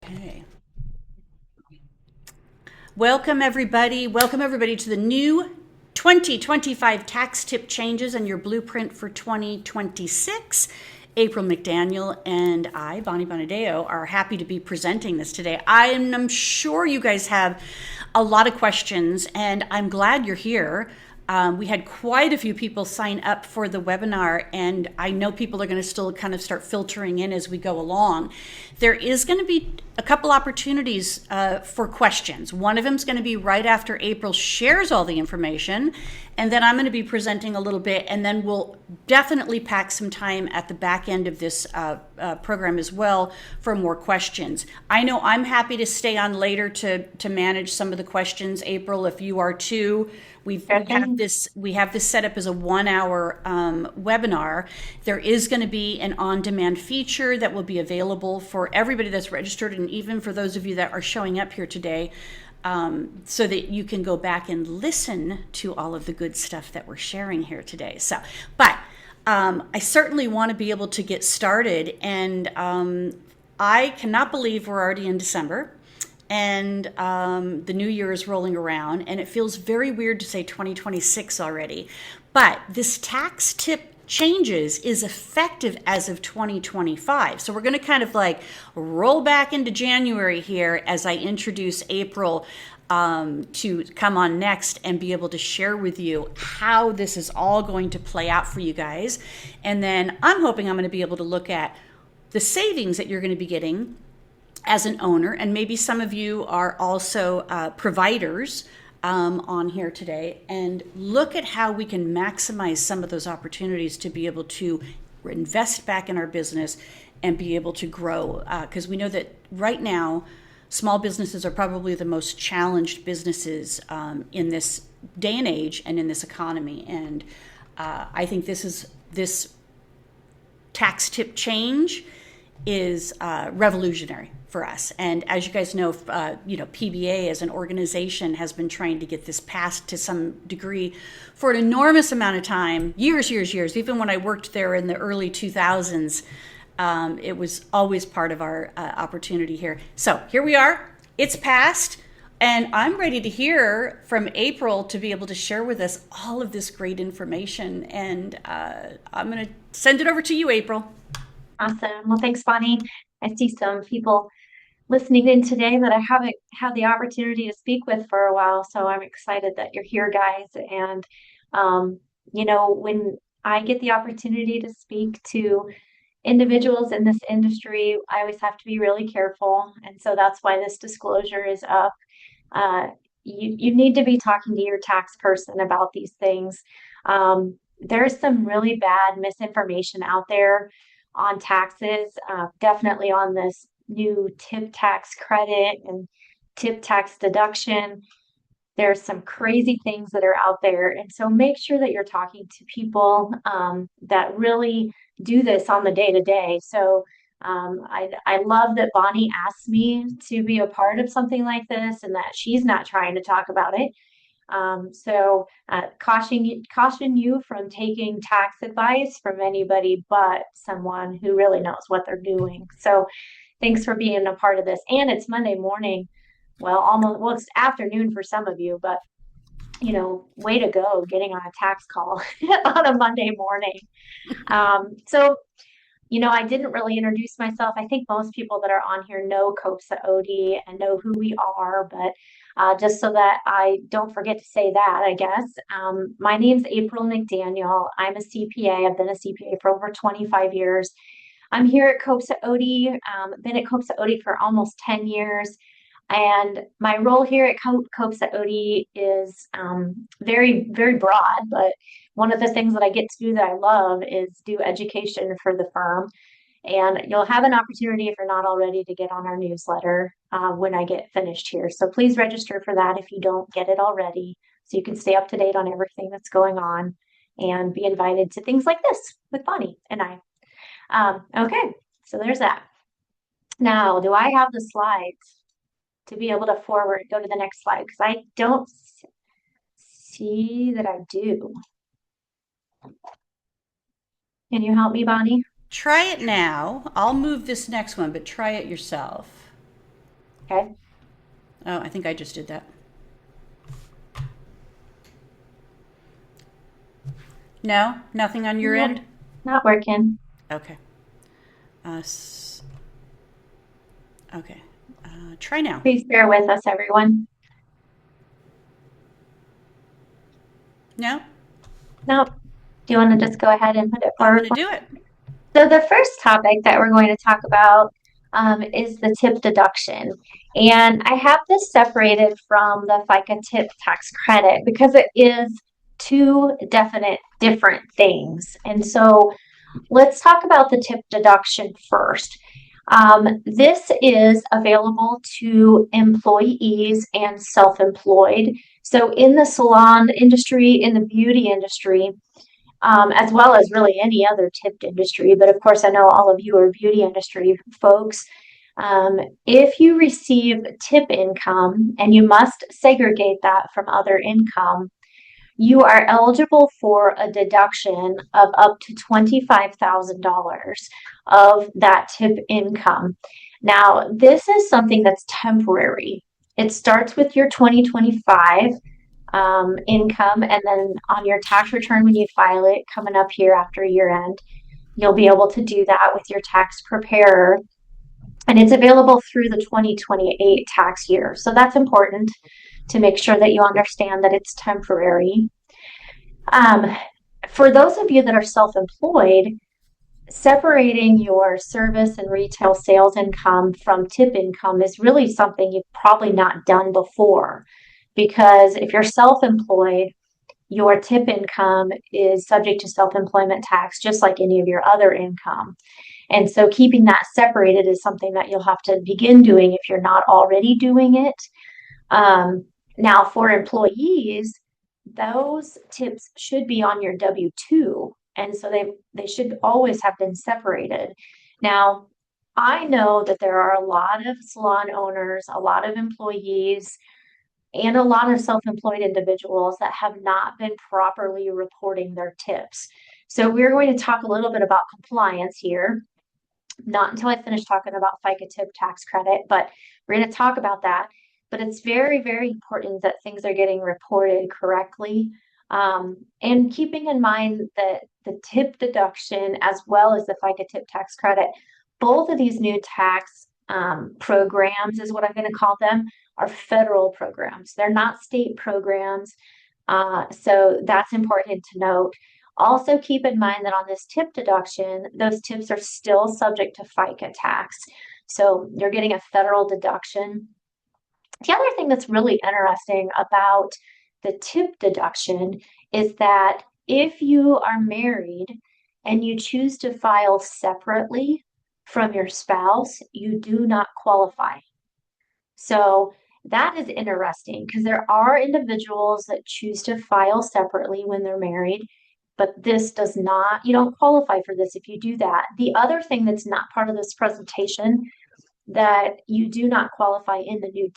Okay. Welcome everybody. Welcome everybody to the new 2025 tax tip changes and your blueprint for 2026. April McDaniel and I, Bonnie Bonadeo, are happy to be presenting this today. I'm sure you guys have a lot of questions, and I'm glad you're here. We had quite a few people sign up for the webinar, and I know people are going to still kind of start filtering in as we go along. There is going to be a couple opportunities for questions. One of them is going to be right after April shares all the information, and then I'm going to be presenting a little bit, and then we'll definitely pack some time at the back end of this program as well for more questions. I know I'm happy to stay on later to manage some of the questions. April, if you are too. We have this set up as a 1 hour webinar. There is going to be an on-demand feature that will be available for everybody that's registered, and even for those of you that are showing up here today, so that you can go back and listen to all of the good stuff that we're sharing here today. But I certainly want to be able to get started, and I cannot believe we're already in December. And the new year is rolling around, and it feels very weird to say 2026 already. But this tax tip changes is effective as of 2025. So we're going to kind of like roll back into January here as I introduce April to come on next and be able to share with you how this is all going to play out for you guys. And then I'm hoping I'm going to be able to look at the savings that you're going to be getting as an owner, and maybe some of you are also providers on here today, and look at how we can maximize some of those opportunities to be able to invest back in our business and be able to grow, because we know that right now small businesses are probably the most challenged businesses in this day and age and in this economy. And I think this tax tip change is revolutionary for us. And as you guys know, PBA as an organization has been trying to get this passed to some degree for an enormous amount of time, years. Even when I worked there in the early 2000s, it was always part of our opportunity here. So here we are, it's passed, and I'm ready to hear from April to be able to share with us all of this great information. And I'm going to send it over to you, April. Awesome. Well, thanks, Bonnie. I see some people listening in today that I haven't had the opportunity to speak with for a while. So I'm excited that you're here, guys. And, when I get the opportunity to speak to individuals in this industry, I always have to be really careful. And so that's why this disclosure is up. Uh, you need to be talking to your tax person about these things. There's some really bad misinformation out there on taxes, definitely on this new tip tax credit and tip tax deduction. There's some crazy things that are out there. And so make sure that you're talking to people that really do this on the day to day. So I love that Bonnie asked me to be a part of something like this and that she's not trying to talk about it. Caution you from taking tax advice from anybody but someone who really knows what they're doing. So thanks for being a part of this. And it's Monday morning. Well, it's afternoon for some of you, but way to go getting on a tax call on a Monday morning. I didn't really introduce myself. I think most people that are on here know COPSA OD and know who we are, but just so that I don't forget to say that, I guess. My name's April McDaniel. I'm a CPA. I've been a CPA for over 25 years. I'm here at COPSA OD, been at COPSA OD for almost 10 years. And my role here at COPSA OD is very, very broad, but one of the things that I get to do that I love is do education for the firm. And you'll have an opportunity, if you're not already, to get on our newsletter when I get finished here. So please register for that if you don't get it already, so you can stay up to date on everything that's going on and be invited to things like this with Bonnie and I. Okay, so there's that. Now, do I have the slides to be able to go to the next slide? Because I don't see that I do. Can you help me, Bonnie? Try it now. I'll move this next one, but try it yourself. Okay. Oh, I think I just did that. No, nothing on your Nope, end? not working. Okay. Uh, okay. Try now. Please bear with us, everyone. No? Nope. Do you want to just go ahead and put it I'm forward? going to do it. So the first topic that we're going to talk about is the tip deduction. And I have this separated from the FICA tip tax credit because it is two definite different things. And so let's talk about the tip deduction first. This is available to employees and self-employed. So in the salon industry, in the beauty industry, as well as really any other tipped industry. But of course, I know all of you are beauty industry folks. If you receive tip income and you must segregate that from other income, you are eligible for a deduction of up to $25,000 of that tip income. Now, this is something that's temporary. It starts with your 2025 income, and then on your tax return when you file it coming up here after year end, you'll be able to do that with your tax preparer. And it's available through the 2028 tax year. So that's important to make sure that you understand that it's temporary. Um, for those of you that are self-employed, separating your service and retail sales income from tip income is really something you've probably not done before. Because if you're self-employed, your tip income is subject to self-employment tax, just like any of your other income. And so keeping that separated is something that you'll have to begin doing if you're not already doing it. Now, for employees, those tips should be on your W-2, and so they should always have been separated. Now, I know that there are a lot of salon owners, a lot of employees, and a lot of self-employed individuals that have not been properly reporting their tips. So we're going to talk a little bit about compliance here. Not until I finish talking about FICA tip tax credit, but we're going to talk about that. But it's very, very important that things are getting reported correctly. And keeping in mind that the tip deduction as well as the FICA tip tax credit, both of these new tax programs is what I'm going to call them, are federal programs. They're not state programs. So that's important to note. Also, keep in mind that on this tip deduction, those tips are still subject to FICA tax. So you're getting a federal deduction. The other thing that's really interesting about the tip deduction is that if you are married and you choose to file separately from your spouse, you do not qualify. So that is interesting because there are individuals that choose to file separately when they're married, but this does not, you don't qualify for this if you do that. The other thing that's not part of this presentation that you do not qualify in the new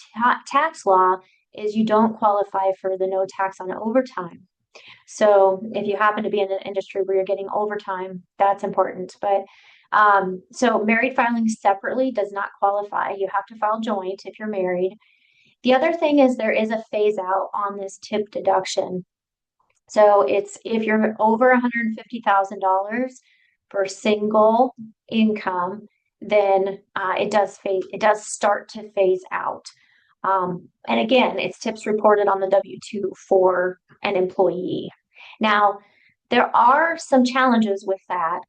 tax law is you don't qualify for the no tax on overtime. So if you happen to be in an industry where you're getting overtime, that's important. But so married filing separately does not qualify. You have to file joint if you're married. The other thing is there is a phase out on this tip deduction. So it's if you're over $150,000 for single income, then it does start to phase out. And again, it's tips reported on the W-2 for an employee. Now, there are some challenges with that.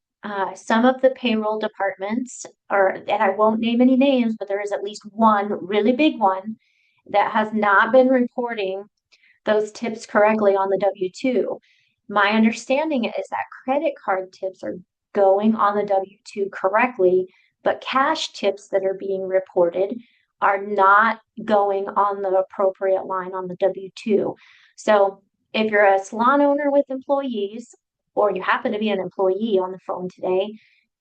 Some of the payroll departments, and I won't name any names, but there is at least one really big one that has not been reporting those tips correctly on the W-2. My understanding is that credit card tips are going on the W-2 correctly, but cash tips that are being reported are not going on the appropriate line on the W-2. So if you're a salon owner with employees, or you happen to be an employee on the phone today,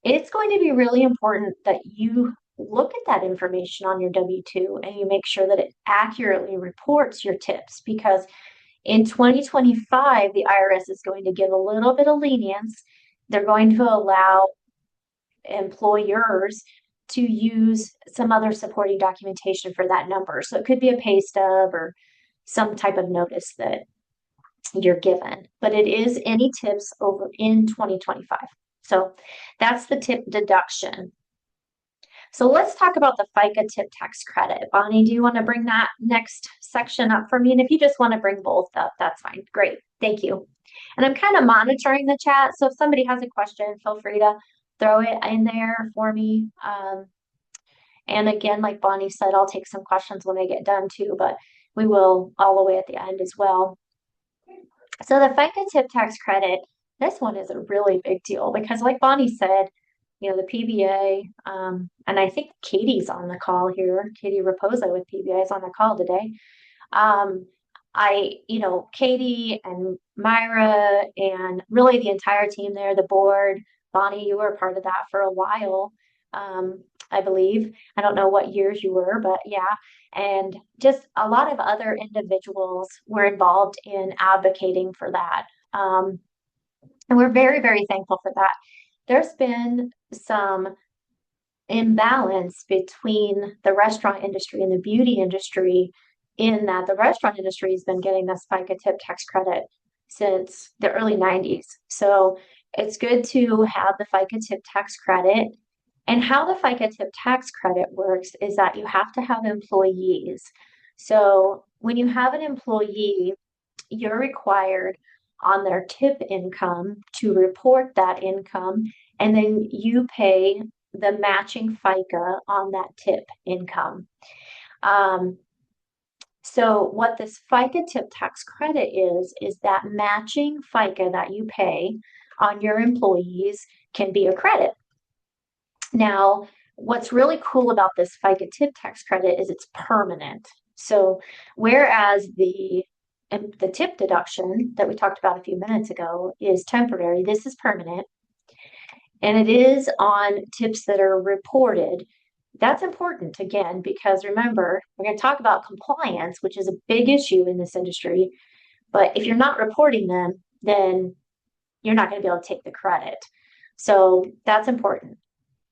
it's going to be really important that you look at that information on your W-2 and you make sure that it accurately reports your tips, because in 2025, the IRS is going to give a little bit of lenience. They're going to allow employers to use some other supporting documentation for that number. So it could be a pay stub or some type of notice that you're given, but it is any tips over in 2025. So that's the tip deduction. So let's talk about the FICA tip tax credit. Bonnie, do you want to bring that next section up for me? And if you just want to bring both up, that's fine. Great. Thank you. And I'm kind of monitoring the chat. So if somebody has a question, feel free to throw it in there for me. And again, like Bonnie said, I'll take some questions when I get done too, but we will all the way at the end as well. So the FICA tip tax credit, this one is a really big deal because like Bonnie said, the PBA, and I think Katie's on the call here. Katie Raposa with PBA is on the call today. Katie and Myra and really the entire team there, the board, Bonnie, you were part of that for a while, I believe. I don't know what years you were, but yeah. And just a lot of other individuals were involved in advocating for that. And we're very, very thankful for that. There's been some imbalance between the restaurant industry and the beauty industry in that the restaurant industry has been getting this FICA tip tax credit since the early 90s. So it's good to have the FICA tip tax credit. And how the FICA tip tax credit works is that you have to have employees. So when you have an employee, you're required on their tip income to report that income, and then you pay the matching FICA on that tip income. So what this FICA tip tax credit is that matching FICA that you pay on your employees can be a credit. Now, what's really cool about this FICA tip tax credit is it's permanent. So whereas the tip deduction that we talked about a few minutes ago is temporary, this is permanent. And it is on tips that are reported. That's important, again, because remember, we're going to talk about compliance, which is a big issue in this industry. But if you're not reporting them, then you're not going to be able to take the credit. So that's important.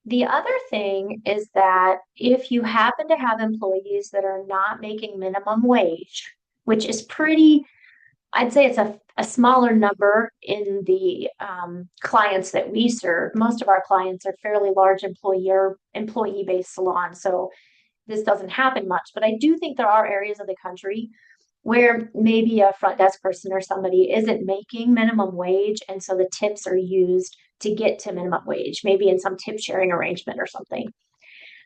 The other thing is that if you happen to have employees that are not making minimum wage, which is I'd say it's a smaller number in the clients that we serve. Most of our clients are fairly large employee-based salons, so this doesn't happen much. But I do think there are areas of the country where maybe a front desk person or somebody isn't making minimum wage, and so the tips are used to get to minimum wage, maybe in some tip sharing arrangement or something.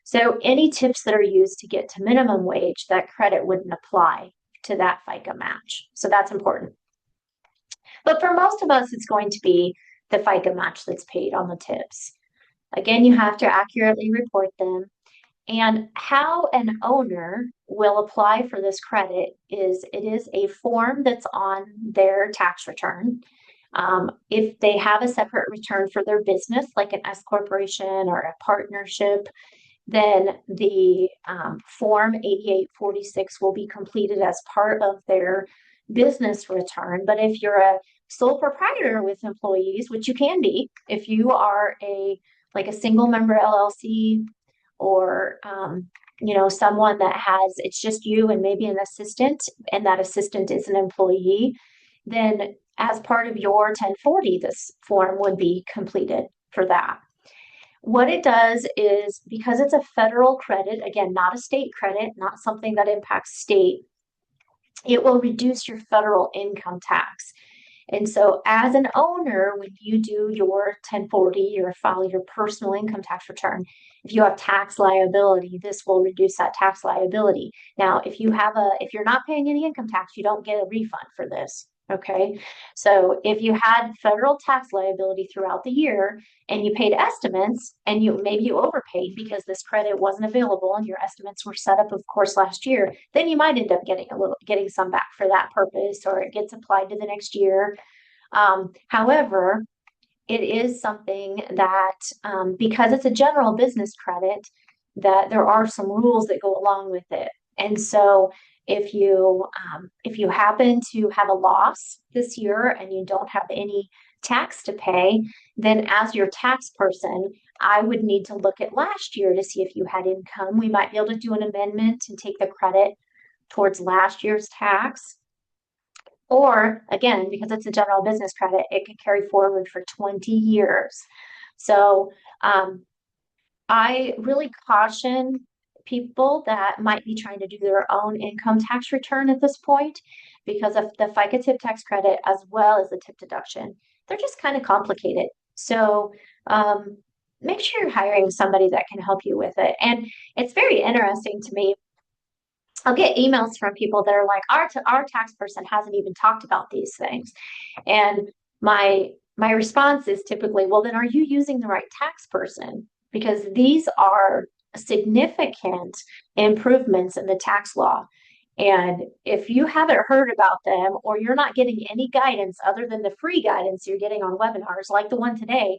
So any tips that are used to get to minimum wage, that credit wouldn't apply to that FICA match. So that's important. But for most of us, it's going to be the FICA match that's paid on the tips. Again, you have to accurately report them. And how an owner will apply for this credit is it is a form that's on their tax return. If they have a separate return for their business, like an S corporation or a partnership, then the Form 8846 will be completed as part of their business return. But if you're a sole proprietor with employees, which you can be, if you are a single member LLC or someone that it's just you and maybe an assistant, and that assistant is an employee, then as part of your 1040, this form would be completed for that. What it does is, because it's a federal credit, again, not a state credit, not something that impacts state, it will reduce your federal income tax. And so as an owner, when you do your 1040 or file your personal income tax return, if you have tax liability, this will reduce that tax liability. Now, if you're not paying any income tax, you don't get a refund for this. Okay. So if you had federal tax liability throughout the year and you paid estimates and maybe you overpaid because this credit wasn't available and your estimates were set up, of course, last year, then you might end up getting some back for that purpose, or it gets applied to the next year. However, it is something that, because it's a general business credit, that there are some rules that go along with it. And so if you happen to have a loss this year and you don't have any tax to pay, then as your tax person, I would need to look at last year to see if you had income. We might be able to do an amendment and take the credit towards last year's tax. Or again, because it's a general business credit, it could carry forward for 20 years. So I really caution people that might be trying to do their own income tax return at this point because of the FICA tip tax credit as well as the tip deduction. They're just kind of complicated. So make sure you're hiring somebody that can help you with it. And it's very interesting to me. I'll get emails from people that are like, our tax person hasn't even talked about these things. And my response is typically, well, then are you using the right tax person? Because these are significant improvements in the tax law. And if you haven't heard about them or you're not getting any guidance other than the free guidance you're getting on webinars like the one today,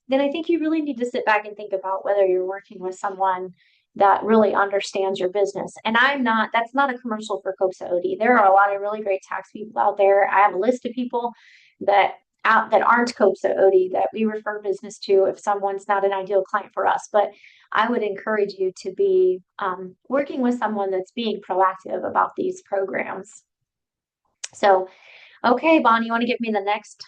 then I think you really need to sit back and think about whether you're working with someone that really understands your business. And that's not a commercial for COPSA OD. There are a lot of really great tax people out there. I have a list of people that aren't COPSA OD that we refer business to if someone's not an ideal client for us. But I would encourage you to be working with someone that's being proactive about these programs. So, okay, Bonnie, you want to give me the next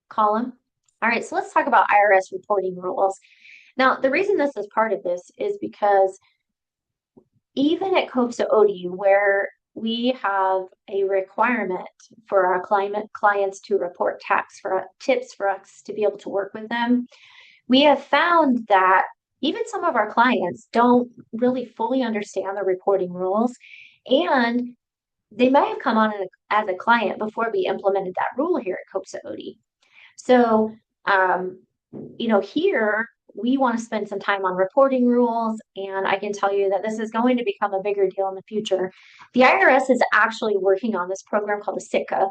column? All right, so let's talk about IRS reporting rules. Now, the reason this is part of this is because even at COPSA OD, where we have a requirement for our clients to report tips for us to be able to work with them, we have found that even some of our clients don't really fully understand the reporting rules, and they may have come on as a client before we implemented that rule here at COPSA OD. So, here we want to spend some time on reporting rules, and I can tell you that this is going to become a bigger deal in the future. The IRS is actually working on this program called the SICA,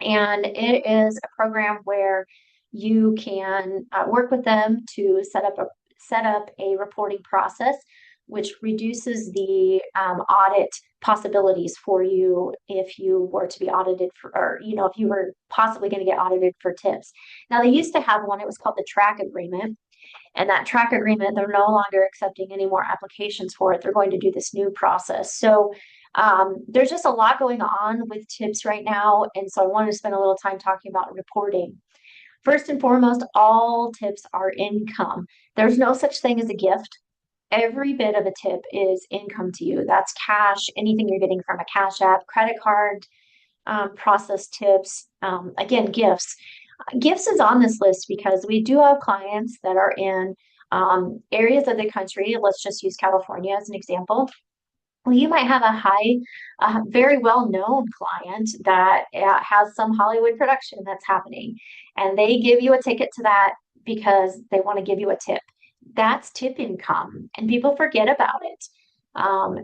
and it is a program where you can work with them to set up a reporting process, which reduces the audit possibilities for you if you were to be audited if you were possibly going to get audited for tips. Now, they used to have one, it was called the track agreement. And that track agreement, they're no longer accepting any more applications for it. They're going to do this new process. So there's just a lot going on with tips right now. And so I wanted to spend a little time talking about reporting. First and foremost, all tips are income. There's no such thing as a gift. Every bit of a tip is income to you. That's cash, anything you're getting from a cash app, credit card, process tips, again, gifts. Gifts is on this list because we do have clients that are in areas of the country. Let's just use California as an example. Well, you might have a very well-known client that has some Hollywood production that's happening, and they give you a ticket to that because they want to give you a tip. That's tip income, and people forget about it.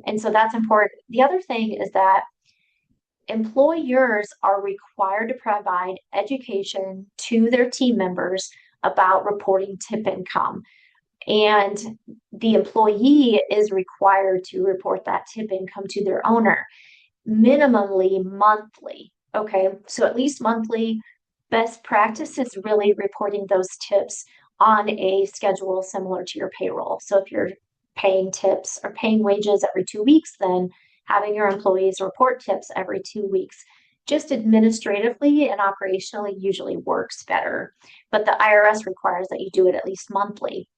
And so that's important. The other thing is that employers are required to provide education to their team members about reporting tip income. And the employee is required to report that tip income to their owner, minimally monthly. Okay, so at least monthly. Best practice is really reporting those tips on a schedule similar to your payroll. So if you're paying tips or paying wages every 2 weeks, then having your employees report tips every 2 weeks just administratively and operationally usually works better. But the IRS requires that you do it at least monthly.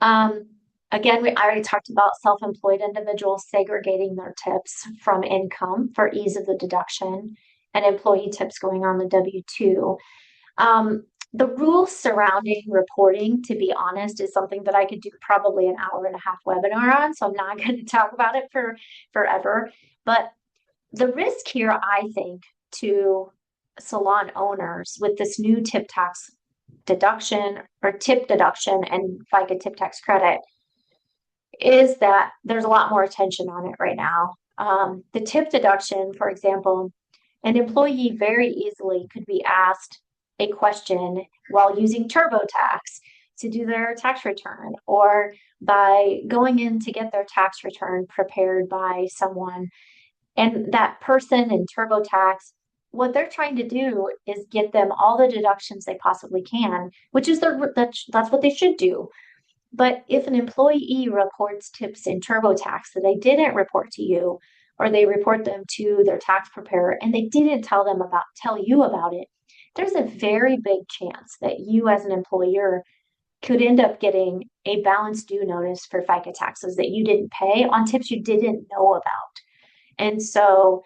Again, I already talked about self-employed individuals segregating their tips from income for ease of the deduction, and employee tips going on the W-2. The rules surrounding reporting, to be honest, is something that I could do probably an hour and a half webinar on, so I'm not going to talk about it for forever. But the risk here, I think, to salon owners with this new tip tax deduction or tip deduction and FICA tip tax credit is that there's a lot more attention on it right now. The tip deduction, for example, an employee very easily could be asked a question while using TurboTax to do their tax return, or by going in to get their tax return prepared by someone. And that person in TurboTax what they're trying to do is get them all the deductions they possibly can, which is that's what they should do. But if an employee reports tips in TurboTax that they didn't report to you, or they report them to their tax preparer and they didn't tell you about it, there's a very big chance that you as an employer could end up getting a balance due notice for FICA taxes that you didn't pay on tips you didn't know about. And so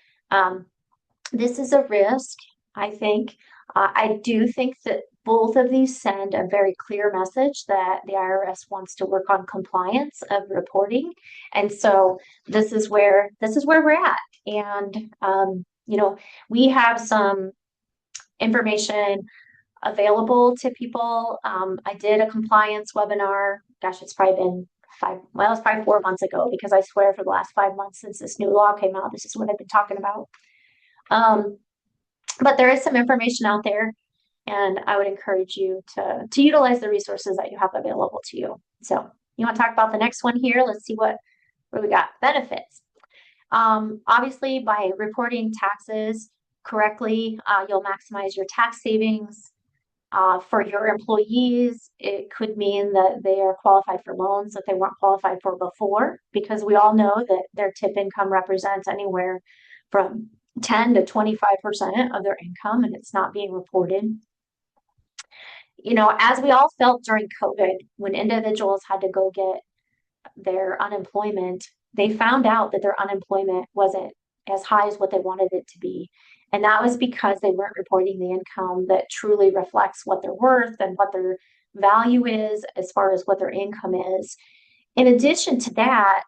this is a risk, I think. I do think that both of these send a very clear message that the IRS wants to work on compliance of reporting. And so this is where we're at. And we have some information available to people. I did a compliance webinar. Gosh, it's probably been it's probably 4 months ago, because I swear for the last 5 months since this new law came out, this is what I've been talking about. But there is some information out there, and I would encourage you to utilize the resources that you have available to you. So you want to talk about the next one here? Let's see what we got. Benefits. Obviously, by reporting taxes correctly, you'll maximize your tax savings. For your employees, it could mean that they are qualified for loans that they weren't qualified for before, because we all know that their tip income represents anywhere from 10 to 25% of their income, and it's not being reported. As we all felt during COVID, when individuals had to go get their unemployment, they found out that their unemployment wasn't as high as what they wanted it to be. And that was because they weren't reporting the income that truly reflects what they're worth and what their value is as far as what their income is. In addition to that,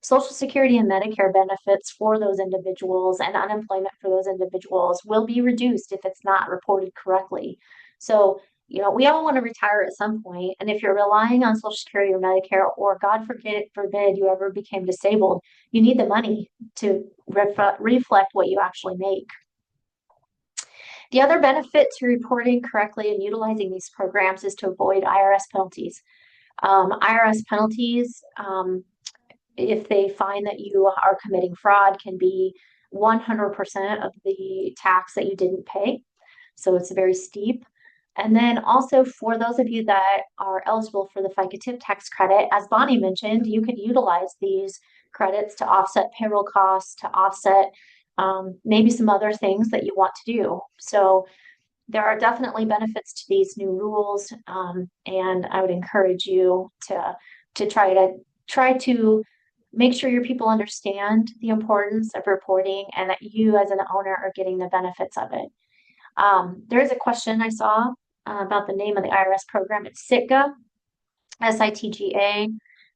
Social Security and Medicare benefits for those individuals and unemployment for those individuals will be reduced if it's not reported correctly. So, we all want to retire at some point, and if you're relying on Social Security or Medicare, or God forbid you ever became disabled, you need the money to reflect what you actually make. The other benefit to reporting correctly and utilizing these programs is to avoid IRS penalties. IRS penalties, if they find that you are committing fraud, can be 100% of the tax that you didn't pay. So it's very steep. And then also, for those of you that are eligible for the FICA tip tax credit, as Bonnie mentioned, you can utilize these credits to offset payroll costs, to offset maybe some other things that you want to do. So there are definitely benefits to these new rules, and I would encourage you to try to make sure your people understand the importance of reporting, and that you as an owner are getting the benefits of it. There is a question I saw about the name of the IRS program. It's SITGA, SITGA.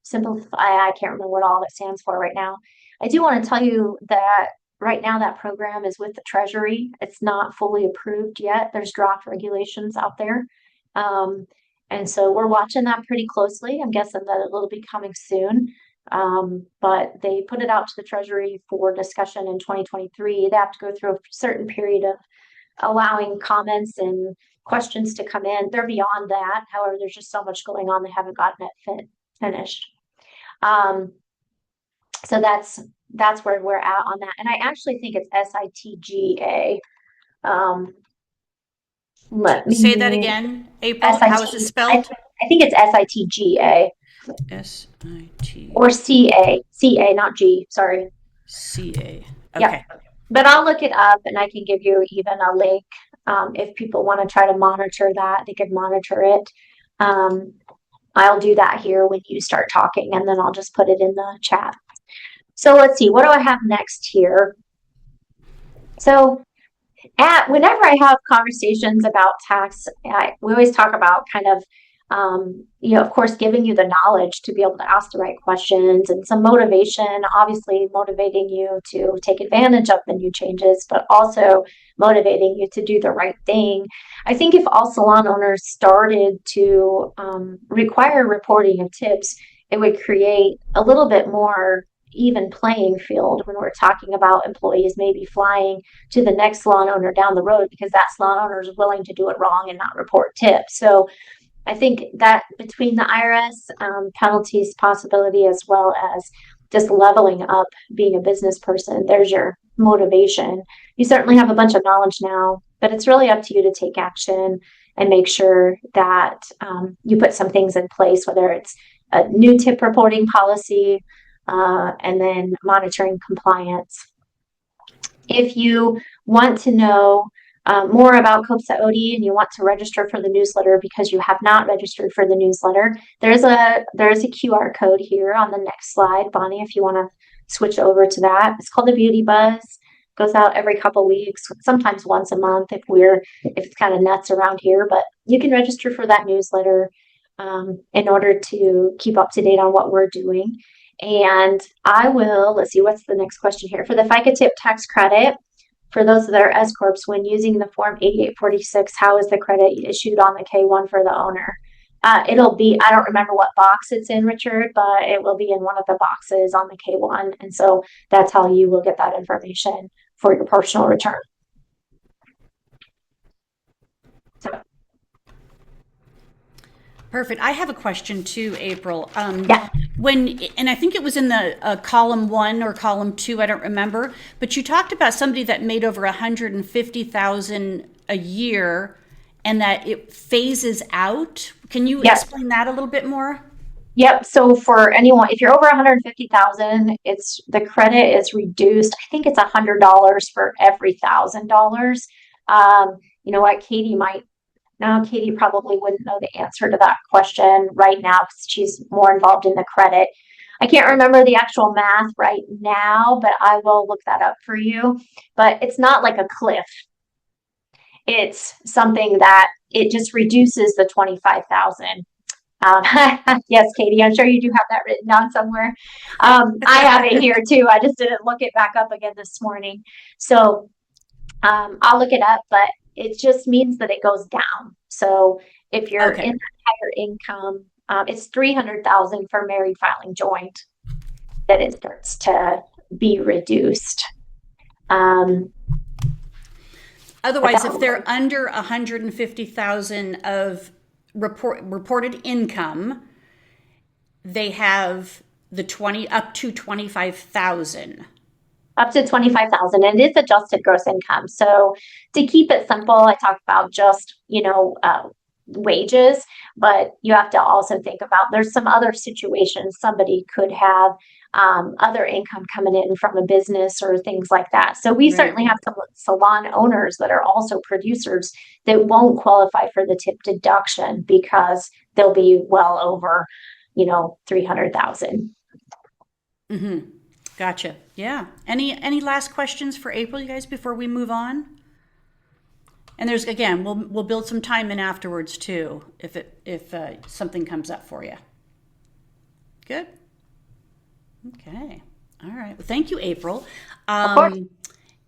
Simplify. I can't remember what all that stands for right now. I do want to tell you that right now that program is with the Treasury. It's not fully approved yet. There's draft regulations out there. And so we're watching that pretty closely. I'm guessing that it will be coming soon. But they put it out to the Treasury for discussion in 2023. They have to go through a certain period of allowing comments and questions to come in. They're beyond that. However, there's just so much going on, they haven't gotten it finished. So that's where we're at on that. And I actually think it's SITGA. Let me say that again, April. How is it spelled? I think it's SITGA. SIT or CA, not G. Sorry. CA. Okay. Yep. But I'll look it up, and I can give you even a link. If people want to try to monitor that, they could monitor it. I'll do that here when you start talking, and then I'll just put it in the chat. So let's see, what do I have next here? So whenever I have conversations about tax, we always talk about kind of, of course, giving you the knowledge to be able to ask the right questions, and some motivation, obviously motivating you to take advantage of the new changes, but also motivating you to do the right thing. I think if all salon owners started to require reporting of tips, it would create a little bit more even playing field when we're talking about employees maybe flying to the next salon owner down the road because that salon owner is willing to do it wrong and not report tips. So I think that between the IRS penalties possibility, as well as just leveling up being a business person. There's your motivation. You certainly have a bunch of knowledge now, but it's really up to you to take action and make sure that you put some things in place, whether it's a new tip reporting policy and then monitoring compliance. If you want to know more about COPSA OD and you want to register for the newsletter because you have not registered for the newsletter, there's a QR code here on the next slide. Bonnie, if you want to switch over to that. It's called the Beauty Buzz. Goes out every couple weeks, sometimes once a month if it's kind of nuts around here, but you can register for that newsletter in order to keep up to date on what we're doing. And let's see, what's the next question here? For the FICA tip tax credit, for those that are S Corps, when using the Form 8846, how is the credit issued on the K1 for the owner? It'll be, I don't remember what box it's in, Richard, but it will be in one of the boxes on the K1. And so that's how you will get that information for your personal return. So. Perfect. I have a question too, April. Yeah. And I think it was in the column 1 or column 2, I don't remember, but you talked about somebody that made over $150,000 a year and that it phases out. Can you explain that a little bit more? Yep. So for anyone, if you're over 150,000, the credit is reduced. I think it's $100 for every $1,000. You know what, Katie probably wouldn't know the answer to that question right now because she's more involved in the credit. I can't remember the actual math right now, but I will look that up for you. But it's not like a cliff. It's something that it just reduces the 25,000. Yes, Katie, I'm sure you do have that written down somewhere. I have it here too. I just didn't look it back up again this morning. So I'll look it up, but it just means that it goes down. So if you're in that higher income, it's 300,000 for married filing joint that it starts to be reduced. Otherwise, if they're under 150,000 of reported income, they have the up to 25,000. Up to 25,000, and it's adjusted gross income. So to keep it simple, I talk about just wages, but you have to also think about there's some other situations somebody could have other income coming in from a business or things like that. So we certainly have some salon owners that are also producers that won't qualify for the tip deduction because they'll be well over 300,000. Mm-hmm. Gotcha. Yeah. Any last questions for April, you guys, before we move on? And there's, again, we'll build some time in afterwards too, if something comes up for you. Good. Okay. All right. Well, thank you, April. Of course.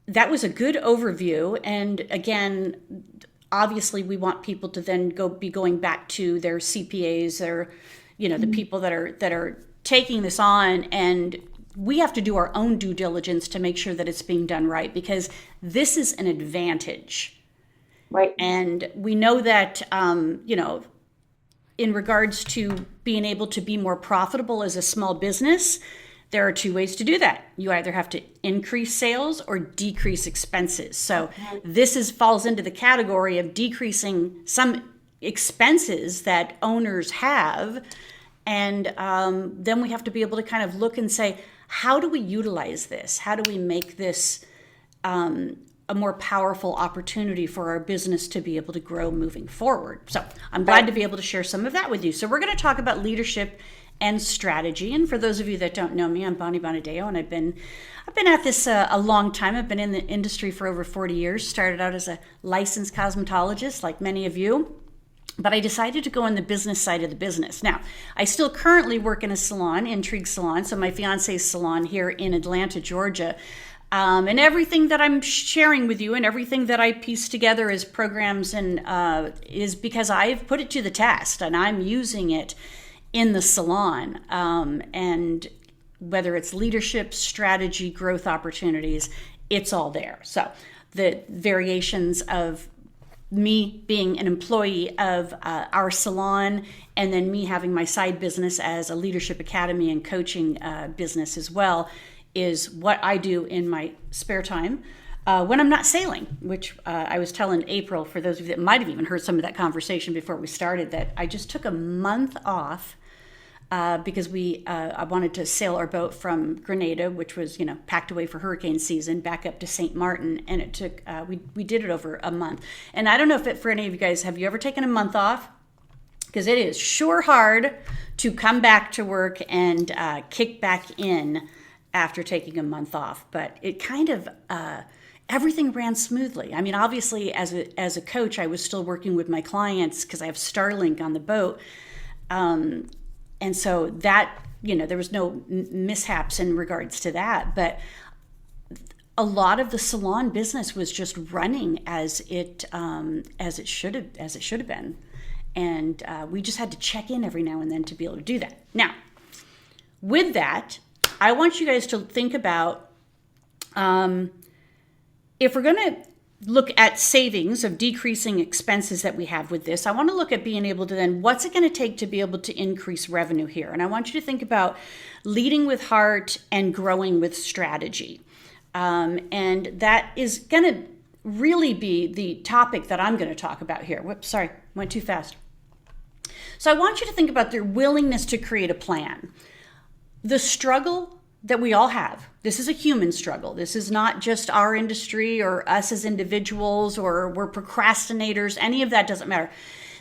That was a good overview. And again, obviously we want people to then be going back to their CPAs or, the people that are taking this on, and we have to do our own due diligence to make sure that it's being done right, because this is an advantage. Right. And we know that, in regards to being able to be more profitable as a small business, there are 2 ways to do that. You either have to increase sales or decrease expenses. So this falls into the category of decreasing some expenses that owners have. And then we have to be able to kind of look and say, how do we utilize this? How do we make this a more powerful opportunity for our business to be able to grow moving forward? So I'm glad to be able to share some of that with you. So we're going to talk about leadership and strategy. And for those of you that don't know me, I'm Bonnie Bonadeo, and I've been at this a long time. I've been in the industry for over 40 years. Started out as a licensed cosmetologist, like many of you. But I decided to go on the business side of the business. Now, I still currently work in a salon, Intrigue Salon, so my fiance's salon here in Atlanta, Georgia. And everything that I'm sharing with you and everything that I piece together as programs and is because I've put it to the test and I'm using it in the salon. And whether it's leadership, strategy, growth opportunities, it's all there. So the variations of me being an employee of our salon, and then me having my side business as a leadership academy and coaching business as well, is what I do in my spare time when I'm not sailing, which I was telling April, for those of you that might have even heard some of that conversation before we started, that I just took a month off because I wanted to sail our boat from Grenada, which was, packed away for hurricane season, back up to St. Martin. And it took, we did it over a month. And I don't know if for any of you guys, have you ever taken a month off? Because it is sure hard to come back to work and kick back in after taking a month off. But it kind of, everything ran smoothly. I mean, obviously, as a coach, I was still working with my clients because I have Starlink on the boat. And so that, there was no mishaps in regards to that. But a lot of the salon business was just running as it should have been. And we just had to check in every now and then to be able to do that. Now, with that, I want you guys to think about if we're going to look at savings of decreasing expenses that we have with this, I want to look at being able to then, what's it going to take to be able to increase revenue here? And I want you to think about leading with heart and growing with strategy. And that is going to really be the topic that I'm going to talk about here. Whoops, sorry, went too fast. So I want you to think about their willingness to create a plan. The struggle that we all have. This is a human struggle. This is not just our industry or us as individuals or we're procrastinators. Any of that doesn't matter.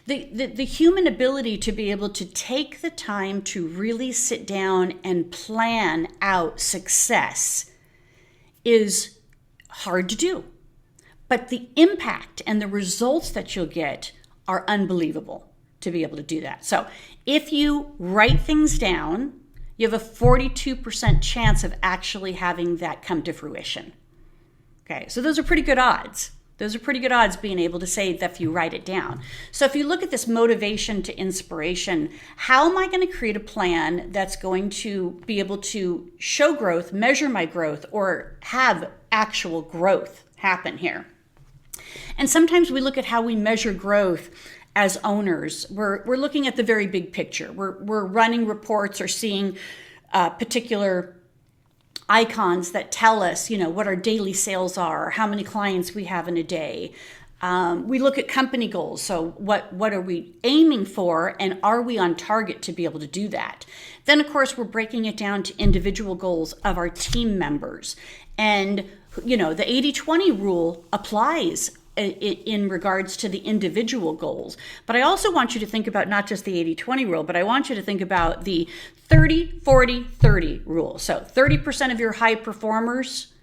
The human ability to be able to take the time to really sit down and plan out success is hard to do. But the impact and the results that you'll get are unbelievable to be able to do that. So if you write things down, you have a 42% chance of actually having that come to fruition. Okay, so those are pretty good odds. Those are pretty good odds being able to say that if you write it down. So if you look at this motivation to inspiration, how am I going to create a plan that's going to be able to show growth, measure my growth, or have actual growth happen here? And sometimes we look at how we measure growth as owners. We're looking at the very big picture. We're running reports or seeing particular icons that tell us, what our daily sales are, or how many clients we have in a day. We look at company goals. So what are we aiming for, and are we on target to be able to do that? Then, of course, we're breaking it down to individual goals of our team members. And, the 80-20 rule applies in regards to the individual goals. But I also want you to think about not just the 80-20 rule, but I want you to think about the 30-40-30 rule. So 30% of your high performers,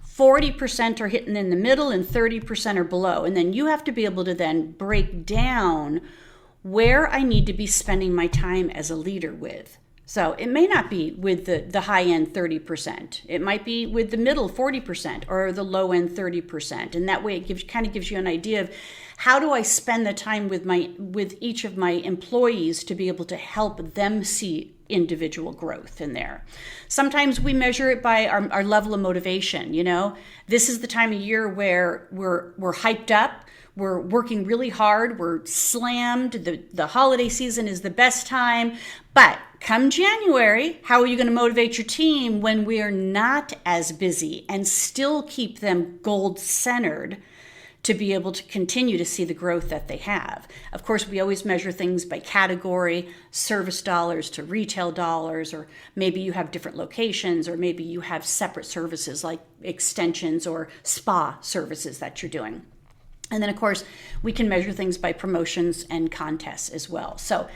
40% are hitting in the middle, and 30% are below. And then you have to be able to then break down where I need to be spending my time as a leader with. So it may not be with the high end 30%. It might be with the middle 40% or the low end 30%. And that way it kind of gives you an idea of how do I spend the time with each of my employees to be able to help them see individual growth in there. Sometimes we measure it by our level of motivation. This is the time of year where we're hyped up. We're working really hard. We're slammed. The holiday season is the best time. But come January, how are you going to motivate your team when we are not as busy and still keep them goal-centered to be able to continue to see the growth that they have? Of course, we always measure things by category, service dollars to retail dollars, or maybe you have different locations, or maybe you have separate services like extensions or spa services that you're doing. And then, of course, we can measure things by promotions and contests as well. So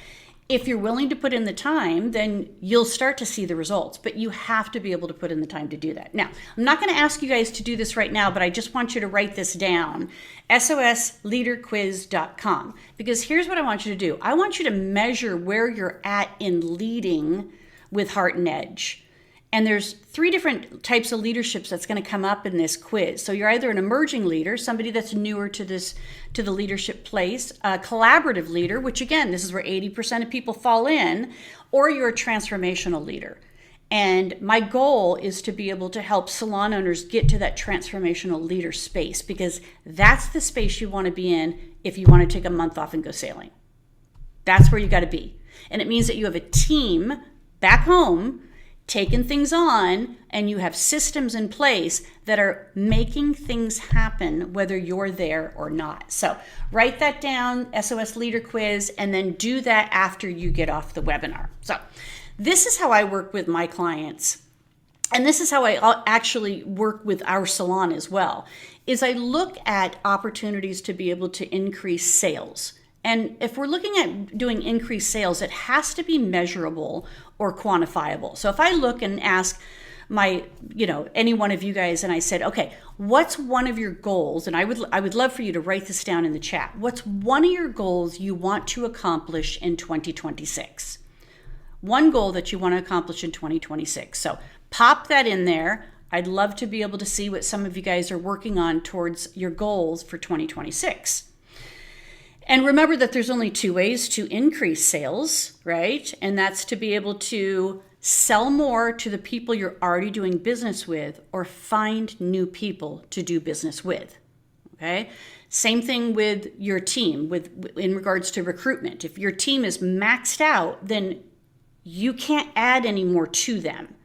if you're willing to put in the time, then you'll start to see the results, but you have to be able to put in the time to do that. Now, I'm not going to ask you guys to do this right now, but I just want you to write this down, sosleaderquiz.com, because here's what I want you to do. I want you to measure where you're at in leading with heart and edge. And there's 3 different types of leaderships that's going to come up in this quiz. So you're either an emerging leader, somebody that's newer to the leadership place, a collaborative leader, which again, this is where 80% of people fall in, or you're a transformational leader. And my goal is to be able to help salon owners get to that transformational leader space, because that's the space you want to be in if you want to take a month off and go sailing. That's where you got to be. And it means that you have a team back home taking things on, and you have systems in place that are making things happen whether you're there or not. So write that down, SOS Leader Quiz, and then do that after you get off the webinar. So this is how I work with my clients. And this is how I actually work with our salon as well, is I look at opportunities to be able to increase sales. And if we're looking at doing increased sales, it has to be measurable or quantifiable. So if I look and ask any one of you guys, and I said, okay, what's one of your goals? And I would love for you to write this down in the chat. What's one of your goals you want to accomplish in 2026? One goal that you want to accomplish in 2026. So pop that in there. I'd love to be able to see what some of you guys are working on towards your goals for 2026. And remember that there's only two ways to increase sales, right? And that's to be able to sell more to the people you're already doing business with, or find new people to do business with, okay? Same thing with your team in regards to recruitment. If your team is maxed out, then you can't add any more to them.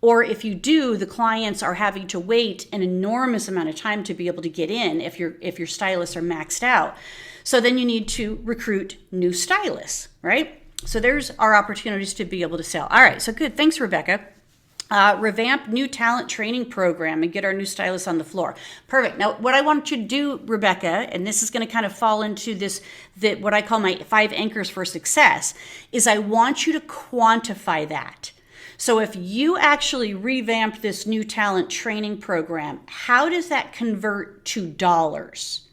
Or if you do, the clients are having to wait an enormous amount of time to be able to get in if your stylists are maxed out. So then you need to recruit new stylists, right? So there's our opportunities to be able to sell. All right, so good. Thanks, Rebecca. Revamp new talent training program and get our new stylists on the floor. Perfect. Now, what I want you to do, Rebecca, and this is going to kind of fall into what I call my 5 anchors for success, is I want you to quantify that. So if you actually revamp this new talent training program, how does that convert to dollars?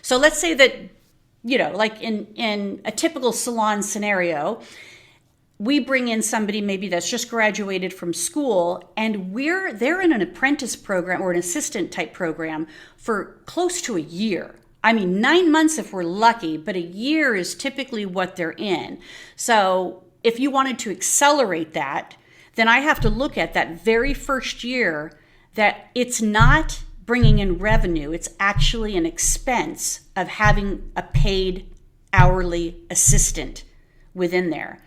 So let's say that, like in a typical salon scenario, we bring in somebody maybe that's just graduated from school, and they're in an apprentice program or an assistant type program for close to a year. I mean, 9 months if we're lucky, but a year is typically what they're in. So if you wanted to accelerate that, then I have to look at that very first year that it's not bringing in revenue. It's actually an expense of having a paid hourly assistant within there.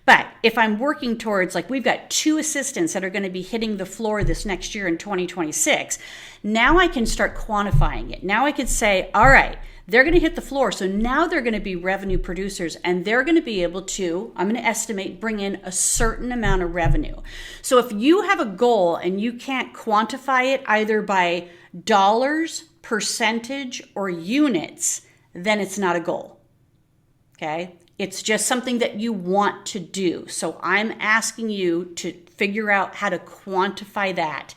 But if I'm working towards, like, we've got 2 assistants that are going to be hitting the floor this next year in 2026, now I can start quantifying it. Now I could say, all right, they're going to hit the floor. So now they're going to be revenue producers, and they're going to be able to, I'm going to estimate, bring in a certain amount of revenue. So if you have a goal and you can't quantify it either by dollars, percentage, or units, then it's not a goal. Okay? It's just something that you want to do. So I'm asking you to figure out how to quantify that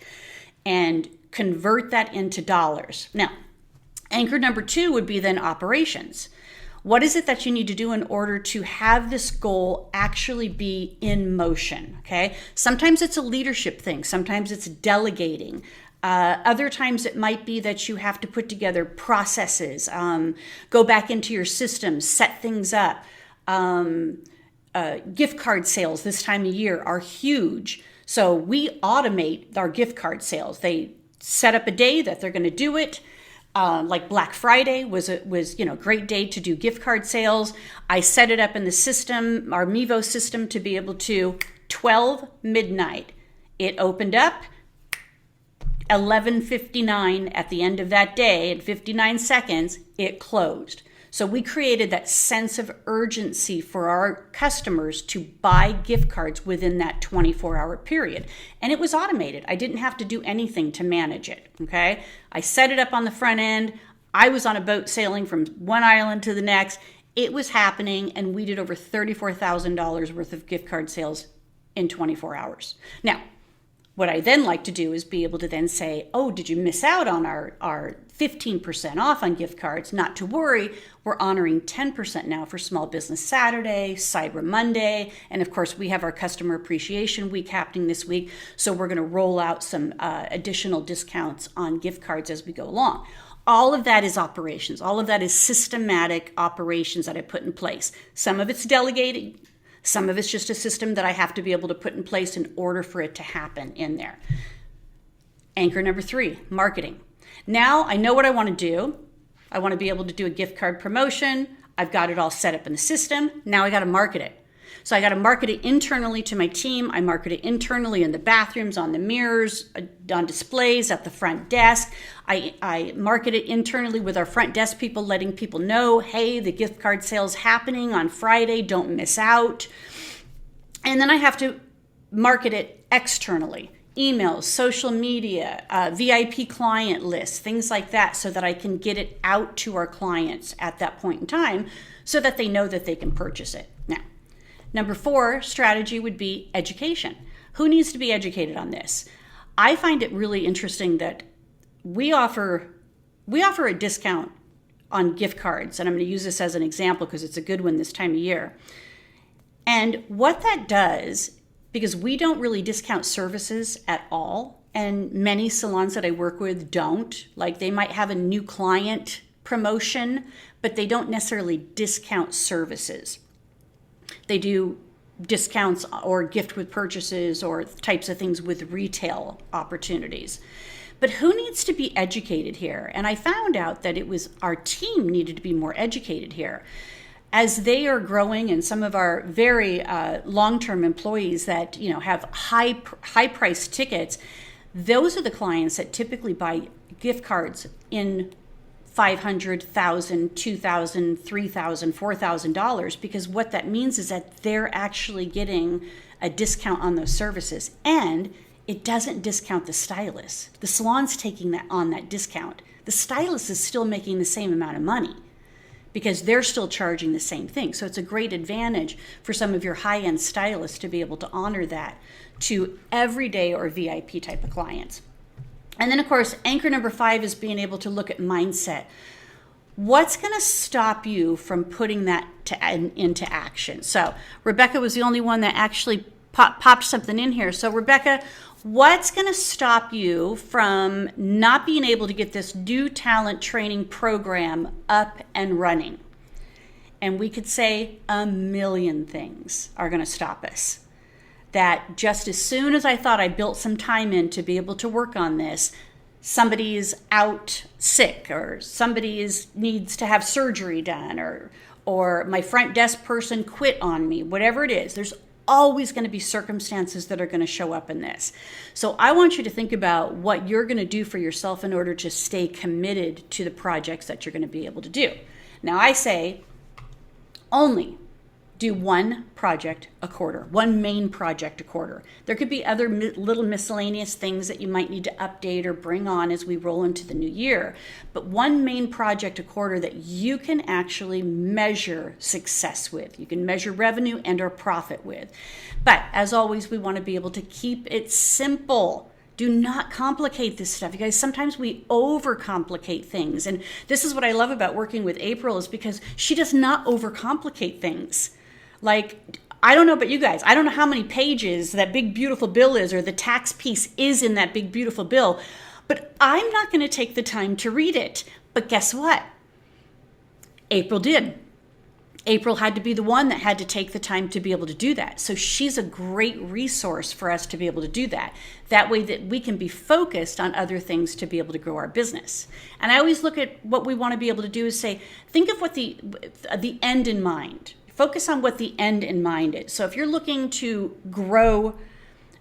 and convert that into dollars. Now, anchor number 2 would be then operations. What is it that you need to do in order to have this goal actually be in motion? Okay. Sometimes it's a leadership thing. Sometimes it's delegating. Other times it might be that you have to put together processes, go back into your systems, set things up. Gift card sales this time of year are huge. So we automate our gift card sales. They set up a day that they're going to do it. Like Black Friday was a great day to do gift card sales. I set it up in the system, our Mevo system, to be able to 12 midnight. It opened up 11:59 at the end of that day, at 59 seconds, it closed. So we created that sense of urgency for our customers to buy gift cards within that 24-hour period. And it was automated. I didn't have to do anything to manage it, okay? I set it up on the front end. I was on a boat sailing from one island to the next. It was happening, and we did over $34,000 worth of gift card sales in 24 hours. Now, what I then like to do is be able to then say, oh, did you miss out on our 15% off on gift cards? Not to worry, we're honoring 10% now for Small Business Saturday, Cyber Monday, and of course we have our Customer Appreciation Week happening this week, so we're going to roll out some additional discounts on gift cards as we go along. All of that is operations. All of that is systematic operations that I put in place. Some of it's delegating. Some of it's just a system that I have to be able to put in place in order for it to happen in there. Anchor number 3, marketing. Now I know what I want to do. I want to be able to do a gift card promotion. I've got it all set up in the system. Now I got to market it. So I got to market it internally to my team. I market it internally in the bathrooms, on the mirrors, on displays, at the front desk. I market it internally with our front desk people, letting people know, hey, the gift card sale's happening on Friday. Don't miss out. And then I have to market it externally. Emails, social media, VIP client lists, things like that, so that I can get it out to our clients at that point in time so that they know that they can purchase it. Now, number 4 strategy would be education. Who needs to be educated on this? I find it really interesting that we offer a discount on gift cards, and I'm going to use this as an example because it's a good one this time of year. And what that does, because we don't really discount services at all, and many salons that I work with don't. Like, they might have a new client promotion, but they don't necessarily discount services. They do discounts or gift with purchases or types of things with retail opportunities. But who needs to be educated here? And I found out that it was our team needed to be more educated here. As they are growing, and some of our very long-term employees that have high-priced tickets, those are the clients that typically buy gift cards in $500, $1,000, $2,000, $3,000, $4,000, because what that means is that they're actually getting a discount on those services, and it doesn't discount the stylist. The salon's taking that discount. The stylist is still making the same amount of money, because they're still charging the same thing. So it's a great advantage for some of your high-end stylists to be able to honor that to everyday or VIP type of clients. And then, of course, anchor number 5 is being able to look at mindset. What's going to stop you from putting that into action? So Rebecca was the only one that actually popped something in here. So Rebecca, what's going to stop you from not being able to get this new talent training program up and running? And we could say a million things are going to stop us. That just as soon as I thought I built some time in to be able to work on this, somebody's out sick, or somebody needs to have surgery done, or my front desk person quit on me, whatever it is, there's always going to be circumstances that are going to show up in this. So I want you to think about what you're going to do for yourself in order to stay committed to the projects that you're going to be able to do. Now, I say only do one project a quarter, one main project a quarter. There could be other little miscellaneous things that you might need to update or bring on as we roll into the new year, but one main project a quarter that you can actually measure success with. You can measure revenue and or profit with. But as always, we want to be able to keep it simple. Do not complicate this stuff. You guys, sometimes we overcomplicate things. And this is what I love about working with April, is because she does not overcomplicate things. Like, I don't know about you guys. I don't know how many pages that big, beautiful bill is, or the tax piece is in that big, beautiful bill, but I'm not going to take the time to read it. But guess what? April did. April had to be the one that had to take the time to be able to do that. So she's a great resource for us to be able to do that. That way that we can be focused on other things to be able to grow our business. And I always look at what we want to be able to do is say, think of what the end in mind. Focus on what the end in mind is. So if you're looking to grow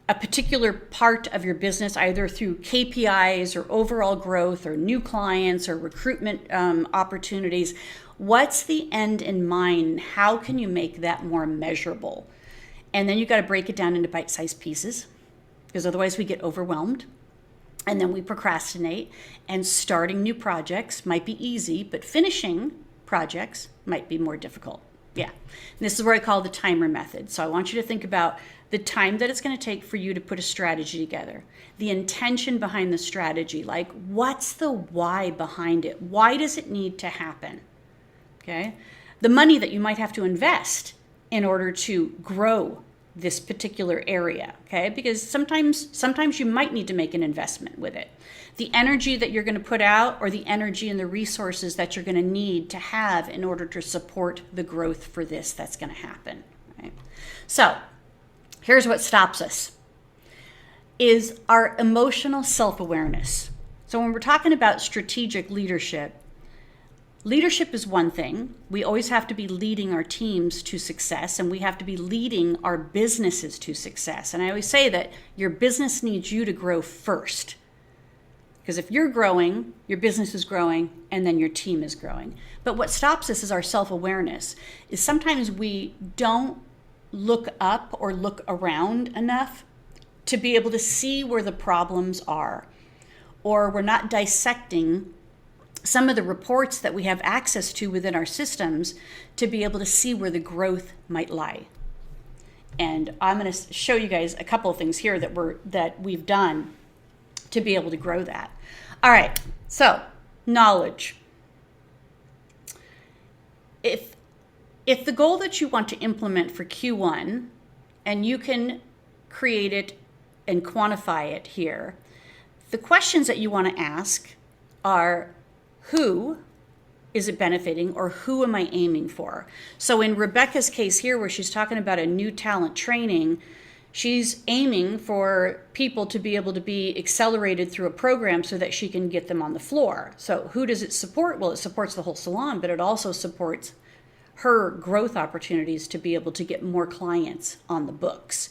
a particular part of your business, either through KPIs or overall growth or new clients or recruitment opportunities, what's the end in mind? How can you make that more measurable? And then you've got to break it down into bite-sized pieces, because otherwise we get overwhelmed. And then we procrastinate, and starting new projects might be easy, but finishing projects might be more difficult. Yeah. And this is where I call the timer method. So I want you to think about the time that it's going to take for you to put a strategy together, the intention behind the strategy, like what's the why behind it? Why does it need to happen? Okay. The money that you might have to invest in order to grow this particular area. Okay. Because sometimes you might need to make an investment with it. The energy that you're going to put out, or the energy and the resources that you're going to need to have in order to support the growth for this that's going to happen. Okay? So here's what stops us, is our emotional self-awareness. So when we're talking about strategic leadership, leadership is one thing. We always have to be leading our teams to success, and we have to be leading our businesses to success. And I always say that your business needs you to grow first. Because if you're growing, your business is growing, and then your team is growing. But what stops us is our self-awareness. Is sometimes we don't look up or look around enough to be able to see where the problems are. Or we're not dissecting some of the reports that we have access to within our systems to be able to see where the growth might lie. And I'm going to show you guys a couple of things here that we've done to be able to grow that. All right, so knowledge. If the goal that you want to implement for Q1, and you can create it and quantify it here, the questions that you want to ask are, who is it benefiting, or who am I aiming for? So in Rebecca's case here, where she's talking about a new talent training, she's aiming for people to be able to be accelerated through a program so that she can get them on the floor. So who does it support? Well, it supports the whole salon, but it also supports her growth opportunities to be able to get more clients on the books.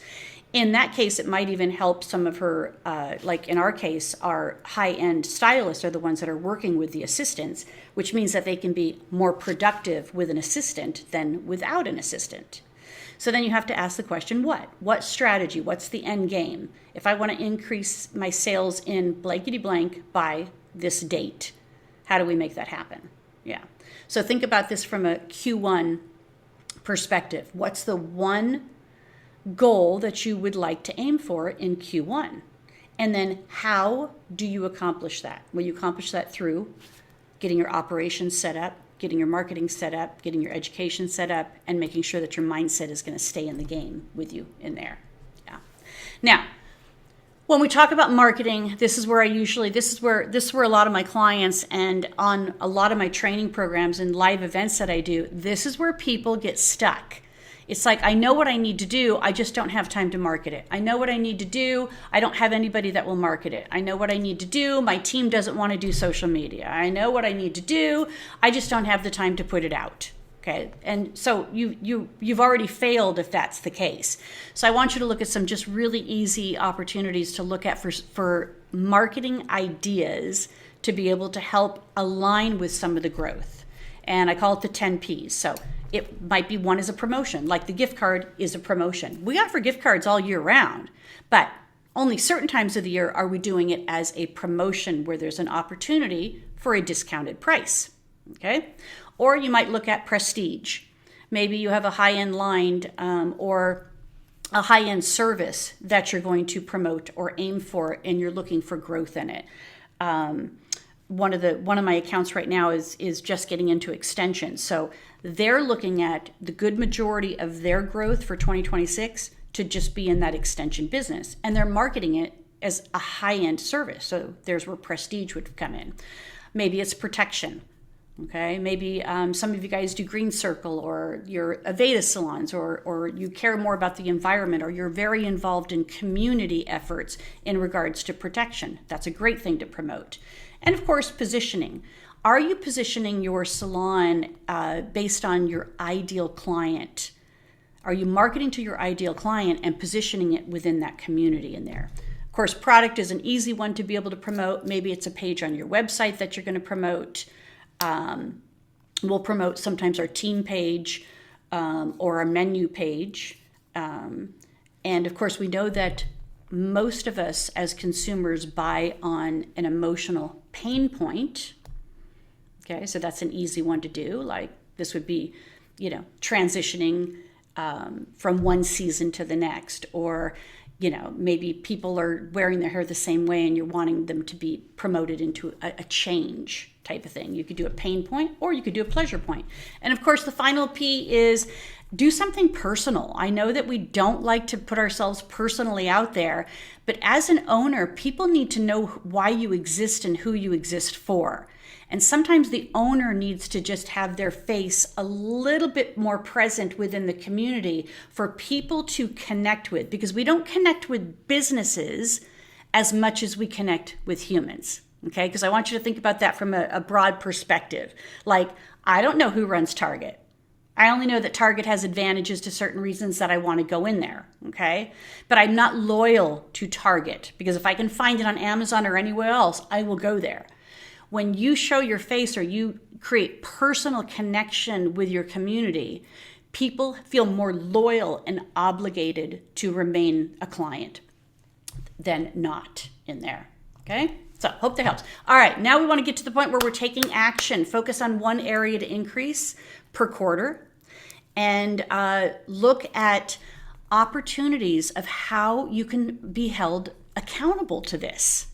In that case, it might even help some of her, like in our case, our high-end stylists are the ones that are working with the assistants, which means that they can be more productive with an assistant than without an assistant. So then you have to ask the question, what? What strategy? What's the end game? If I want to increase my sales in blankety blank by this date, how do we make that happen? Yeah. So think about this from a Q1 perspective. What's the one goal that you would like to aim for in Q1? And then how do you accomplish that? Will you accomplish that through getting your operations set up, getting your marketing set up, getting your education set up, and making sure that your mindset is going to stay in the game with you in there? Yeah. Now, when we talk about marketing, this is where a lot of my clients, and on a lot of my training programs and live events that I do, this is where people get stuck. It's like, I know what I need to do, I just don't have time to market it. I know what I need to do, I don't have anybody that will market it. I know what I need to do, my team doesn't want to do social media. I know what I need to do, I just don't have the time to put it out. Okay, and so you've already failed if that's the case. So I want you to look at some just really easy opportunities to look at for marketing ideas to be able to help align with some of the growth. And I call it the 10 Ps. So it might be one is a promotion, like the gift card is a promotion. We offer gift cards all year round, but only certain times of the year are we doing it as a promotion where there's an opportunity for a discounted price. Okay? Or you might look at prestige. Maybe you have a high-end line or a high-end service that you're going to promote or aim for, and you're looking for growth in it. One of my accounts right now is just getting into extensions. So they're looking at the good majority of their growth for 2026 to just be in that extension business. And they're marketing it as a high-end service. So there's where prestige would come in. Maybe it's protection. Okay, maybe some of you guys do Green Circle, or you're Aveda salons, or you care more about the environment, or you're very involved in community efforts in regards to protection. That's a great thing to promote. And of course, positioning. Are you positioning your salon based on your ideal client? Are you marketing to your ideal client and positioning it within that community in there? Of course, product is an easy one to be able to promote. Maybe it's a page on your website that you're going to promote. We'll promote sometimes our team page or our menu page. And of course, we know that most of us as consumers buy on an emotional pain point. Okay, so that's an easy one to do. Like this would be, transitioning from one season to the next, or maybe people are wearing their hair the same way and you're wanting them to be promoted into a change type of thing. You could do a pain point, or you could do a pleasure point. And of course, the final P is do something personal. I know that we don't like to put ourselves personally out there, but as an owner, people need to know why you exist and who you exist for. And sometimes the owner needs to just have their face a little bit more present within the community for people to connect with, because we don't connect with businesses as much as we connect with humans. Okay, because I want you to think about that from a broad perspective. Like, I don't know who runs Target. I only know that Target has advantages to certain reasons that I want to go in there, okay? But I'm not loyal to Target, because if I can find it on Amazon or anywhere else, I will go there. When you show your face or you create personal connection with your community, people feel more loyal and obligated to remain a client than not in there, okay? So hope that helps. All right, now we want to get to the point where we're taking action. Focus on one area to increase per quarter, and look at opportunities of how you can be held accountable to this.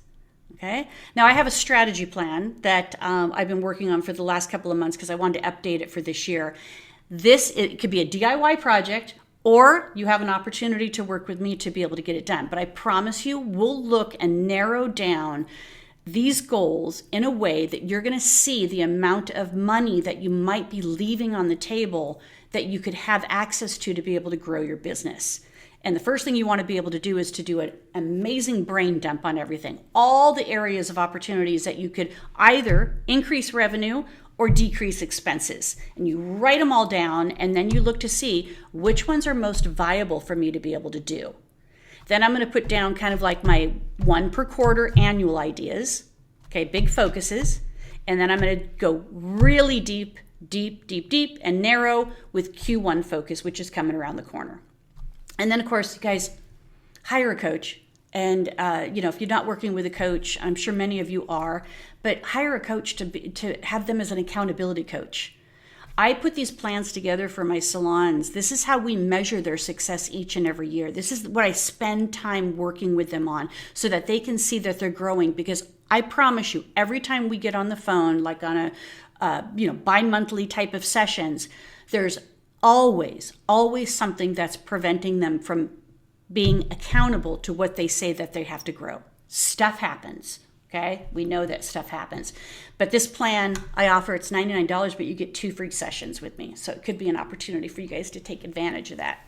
Okay. Now I have a strategy plan that I've been working on for the last couple of months because I wanted to update it for this year. It could be a DIY project, or you have an opportunity to work with me to be able to get it done. But I promise you, we'll look and narrow down these goals in a way that you're going to see the amount of money that you might be leaving on the table that you could have access to be able to grow your business. And the first thing you want to be able to do is to do an amazing brain dump on everything. All the areas of opportunities that you could either increase revenue or decrease expenses. And you write them all down, and then you look to see which ones are most viable for me to be able to do. Then I'm going to put down kind of like my 1 per quarter annual ideas, okay, big focuses. And then I'm going to go really deep, and narrow with Q1 focus, which is coming around the corner. And then, of course, you guys, hire a coach. And, if you're not working with a coach, I'm sure many of you are, but hire a coach to have them as an accountability coach. I put these plans together for my salons. This is how we measure their success each and every year. This is what I spend time working with them on so that they can see that they're growing. Because I promise you, every time we get on the phone, like on a bi-monthly type of sessions, there's always something that's preventing them from being accountable to what they say that they have to grow. Stuff happens, okay? We know that stuff happens. But this plan I offer, it's $99, but you get 2 free sessions with me. So it could be an opportunity for you guys to take advantage of that.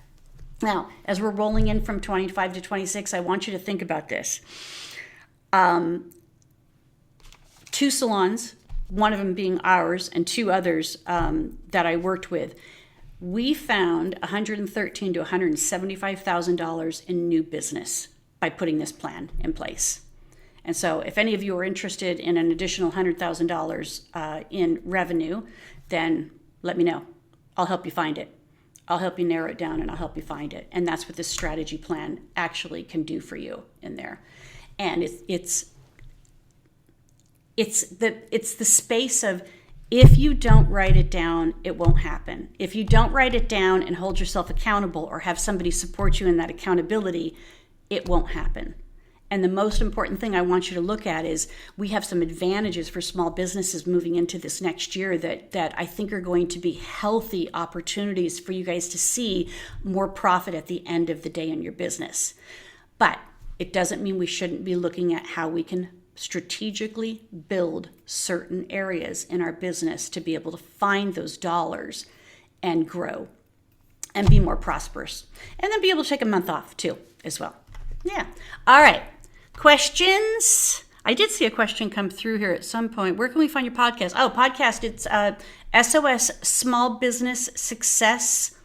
Now, as we're rolling in from 25 to 26, I want you to think about this. 2 salons, one of them being ours and 2 others that I worked with, we found $113,000 to $175,000 in new business by putting this plan in place. And so if any of you are interested in an additional $100,000 in revenue, then let me know. I'll help you find it. I'll help you narrow it down, and I'll help you find it. And that's what this strategy plan actually can do for you in there. And it's the space of, if you don't write it down, it won't happen. If you don't write it down and hold yourself accountable or have somebody support you in that accountability, it won't happen. And the most important thing I want you to look at is we have some advantages for small businesses moving into this next year that I think are going to be healthy opportunities for you guys to see more profit at the end of the day in your business. But it doesn't mean we shouldn't be looking at how we can strategically build certain areas in our business to be able to find those dollars and grow and be more prosperous. And then be able to take a month off too, as well. Yeah. All right. Questions? I did see a question come through here at some point. Where can we find your podcast? Oh, podcast. It's SOS Small Business Success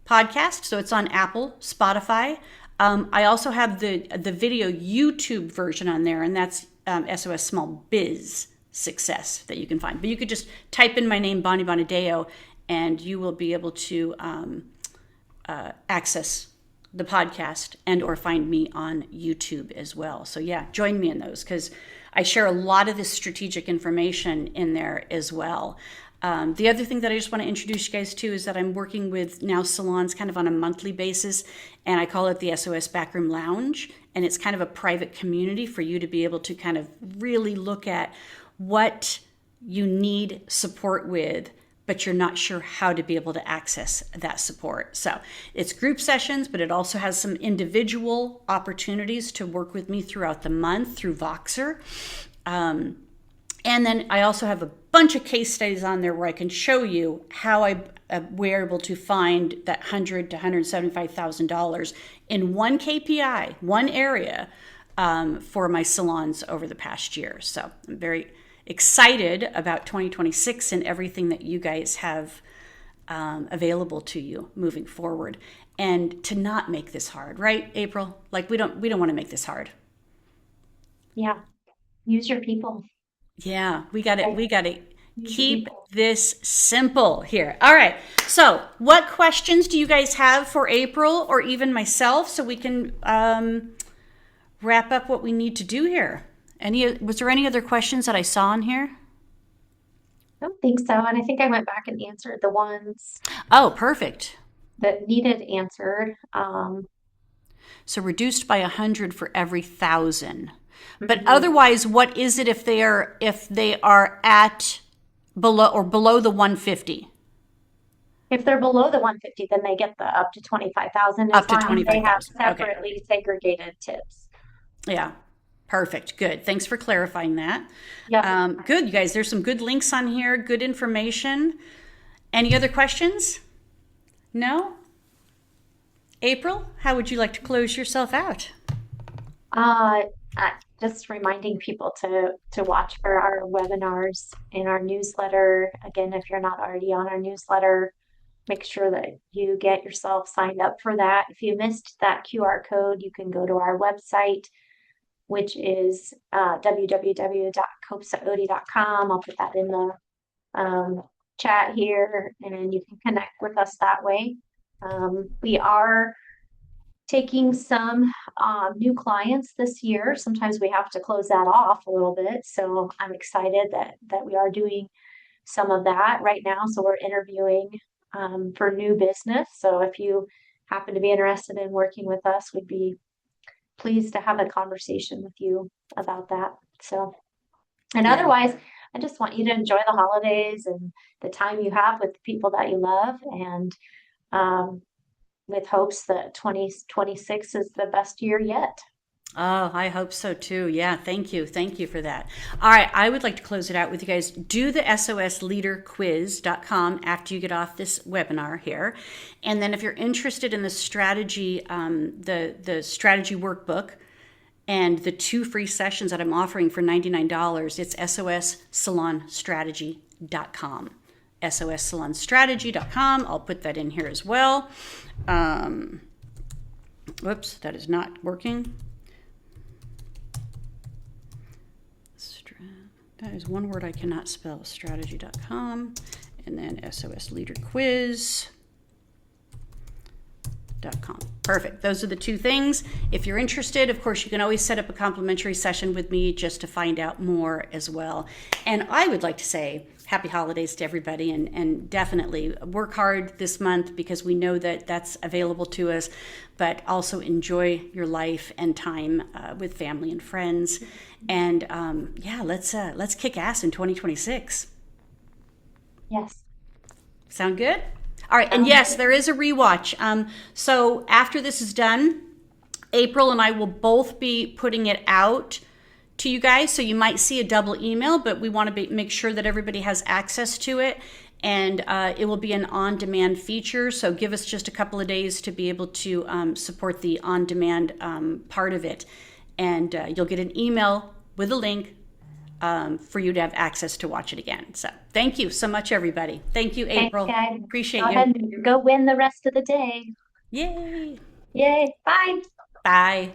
Podcast. So it's on Apple, Spotify. I also have the video YouTube version on there, and that's SOS Small Biz Success that you can find. But you could just type in my name, Bonnie Bonadeo, and you will be able to access the podcast and or find me on YouTube as well. So yeah, join me in those, because I share a lot of this strategic information in there as well. The other thing that I just want to introduce you guys to is that I'm working with now salons kind of on a monthly basis, and I call it the SOS Backroom Lounge. And it's kind of a private community for you to be able to kind of really look at what you need support with but you're not sure how to be able to access that support. So it's group sessions, but it also has some individual opportunities to work with me throughout the month through Voxer. And then I also have a bunch of case studies on there where I can show you how I were able to find that $100,000 to $175,000 in one KPI, one area, for my salons over the past year. So I'm very excited about 2026 and everything that you guys have available to you moving forward, and to not make this hard, right, April? Like we don't want to make this hard. Yeah. Use your people. Yeah, we got Right. to Use your keep people. this simple here. All right. So, what questions do you guys have for April or even myself so we can wrap up what we need to do here? Was there any other questions that I saw in here? I don't think so. And I think I went back and answered the ones Oh, perfect. that needed answered. So reduced by 100 for every 1,000. But Mhm. otherwise, what is it if they are at below the 150? If they're below the 150, then they get the up to 25,000 Up as to long as they have 25,000. Okay. separately segregated tips. Yeah. Perfect. Good. Thanks for clarifying that. Yep. Good, you guys. There's some good links on here, good information. Any other questions? No? April, how would you like to close yourself out? Just reminding people to watch for our webinars in our newsletter. Again, if you're not already on our newsletter, make sure that you get yourself signed up for that. If you missed that QR code, you can go to our website, which is www.copesaodi.com. I'll put that in the chat here, and then you can connect with us that way. We are taking some new clients this year. Sometimes we have to close that off a little bit. So I'm excited that we are doing some of that right now. So we're interviewing for new business. So if you happen to be interested in working with us, we'd be pleased to have a conversation with you about that. So, and Yeah. otherwise, I just want you to enjoy the holidays and the time you have with the people that you love, and with hopes that 2026 is the best year yet. Oh, I hope so too. Yeah, thank you. Thank you for that. All right, I would like to close it out with you guys. Do the sosleaderquiz.com after you get off this webinar here. And then if you're interested in the strategy, the strategy workbook and the 2 free sessions that I'm offering for $99, it's sossalonstrategy.com. sossalonstrategy.com. I'll put that in here as well. Whoops, that is not working. That is one word I cannot spell. Strategy.com, and then sosleaderquiz.com. Perfect. Those are the 2 things. If you're interested, of course, you can always set up a complimentary session with me just to find out more as well. And I would like to say happy holidays to everybody, and definitely work hard this month because we know that that's available to us, but also enjoy your life and time with family and friends. And yeah, let's kick ass in 2026. Yes. Sound good? All right, and yes, there is a rewatch. So after this is done, April and I will both be putting it out to you guys. So you might see a double email, but we want to make sure that everybody has access to it. And it will be an on-demand feature. So give us just a couple of days to be able to support the on-demand part of it. And you'll get an email with a link for you to have access to watch it again. So thank you so much, everybody. Thank you, April. Thanks, guys. Appreciate Go you. ahead and go win the rest of the day. Yay. Yay. Bye. Bye.